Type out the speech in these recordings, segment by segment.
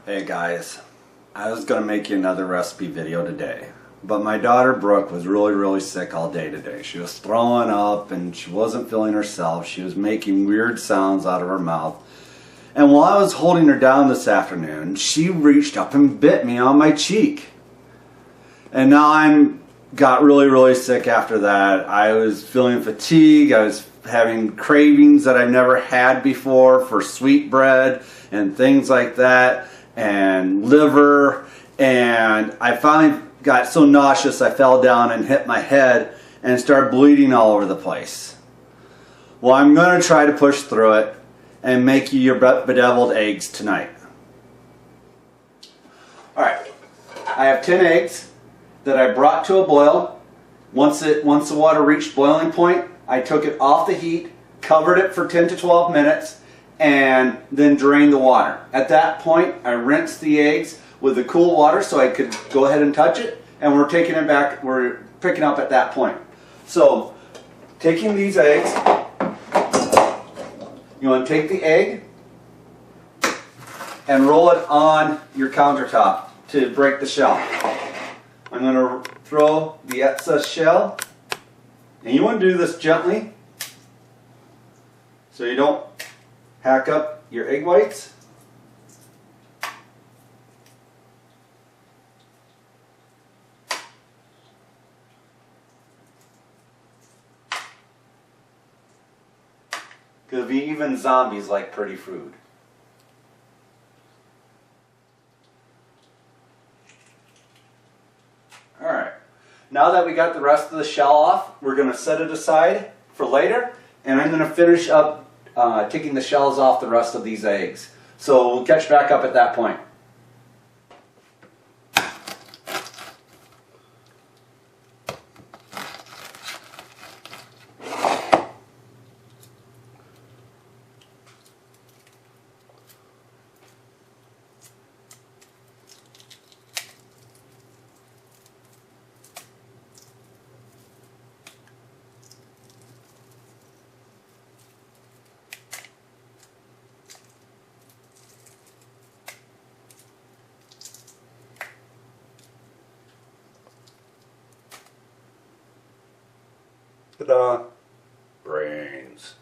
Hey guys, I was going to make you another recipe video today, but my daughter Brooke was really sick all day today. She was throwing up and she wasn't feeling herself. She was making weird sounds out of her mouth. And while I was holding her down this afternoon, she reached up and bit me on my cheek. And now I'm got really sick after that. I was feeling fatigue. I was having cravings that I've never had before for sweet bread and things like that, and liver, and I finally got so nauseous I fell down and hit my head and started bleeding all over the place. Well, I'm going to try to push through it and make you your bedeviled eggs tonight. Alright, I have 10 eggs that I brought to a boil. Once the water reached boiling point, I took it off the heat, covered it for 10 to 12 minutes, and then drained the water. At that point, I rinsed the eggs with the cool water so I could go ahead and touch it, and we're taking it back, we're picking up at that point. So, taking these eggs, you want to take the egg and roll it on your countertop to break the shell. I'm going to throw the excess shell, and you want to do this gently so you don't hack up your egg whites. Because even zombies like pretty food. Alright, now that we got the rest of the shell off, we're going to set it aside for later, and I'm going to finish up taking the shells off the rest of these eggs. So we'll catch back up at that point. Ta-da! Brains.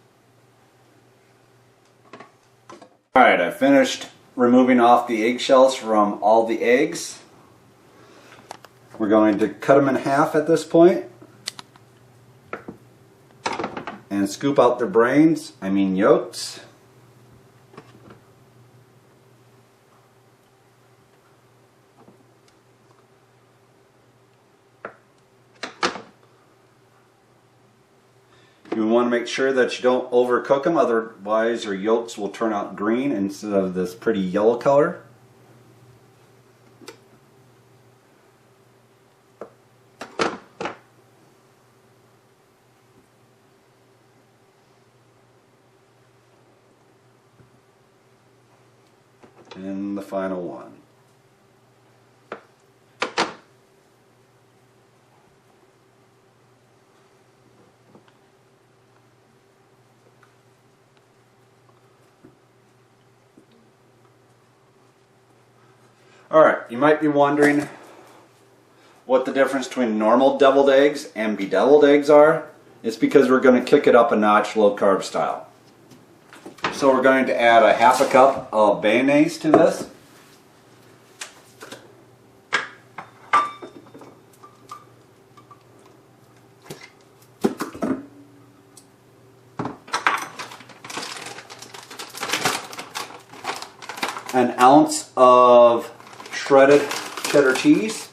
Alright, I finished removing off the eggshells from all the eggs. We're going to cut them in half at this point and scoop out their brains, yolks. You want to make sure that you don't overcook them, otherwise your yolks will turn out green instead of this pretty yellow color. And the final one. Alright, you might be wondering what the difference between normal deviled eggs and bedeviled eggs are. It's because we're going to kick it up a notch low carb style. So we're going to add a half a cup of mayonnaise to this. An ounce of shredded cheddar cheese.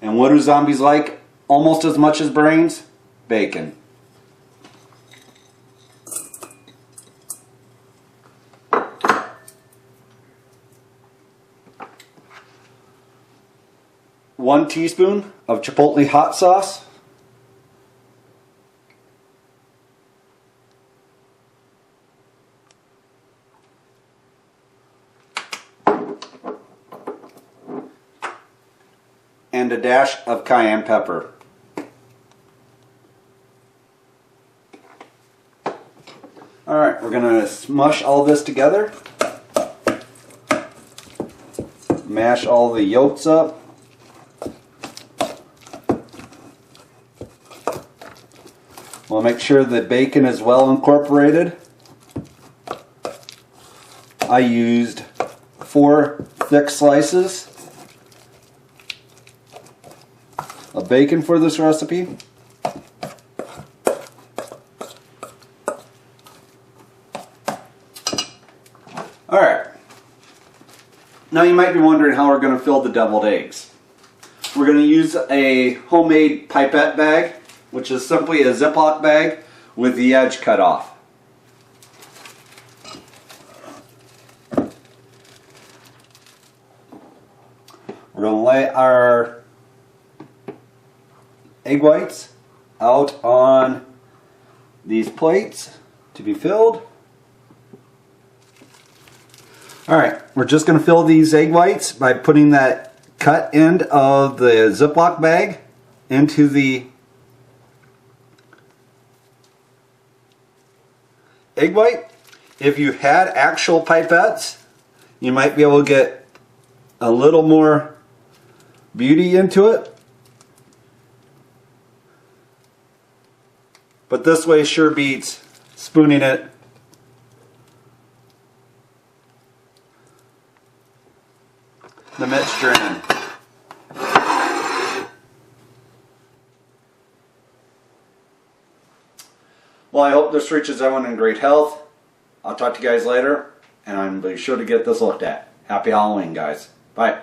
And what do zombies like almost as much as brains? Bacon. One teaspoon of chipotle hot sauce. And a dash of cayenne pepper. Alright, we're going to smush all this together. Mash all the yolks up. We'll make sure the bacon is well incorporated. I used 4 thick slices of bacon for this recipe. Alright, now you might be wondering how we're going to fill the deviled eggs. We're going to use a homemade pipette bag, which is simply a Ziploc bag with the edge cut off. We're going to lay our egg whites out on these plates to be filled. Alright, we're just going to fill these egg whites by putting that cut end of the Ziploc bag into the egg white. If you had actual pipettes, you might be able to get a little more beauty into it. But this way sure beats spooning it the mixture in. Well, I hope this reaches everyone in great health. I'll talk to you guys later, and I'm be sure to get this looked at. Happy Halloween, guys. Bye.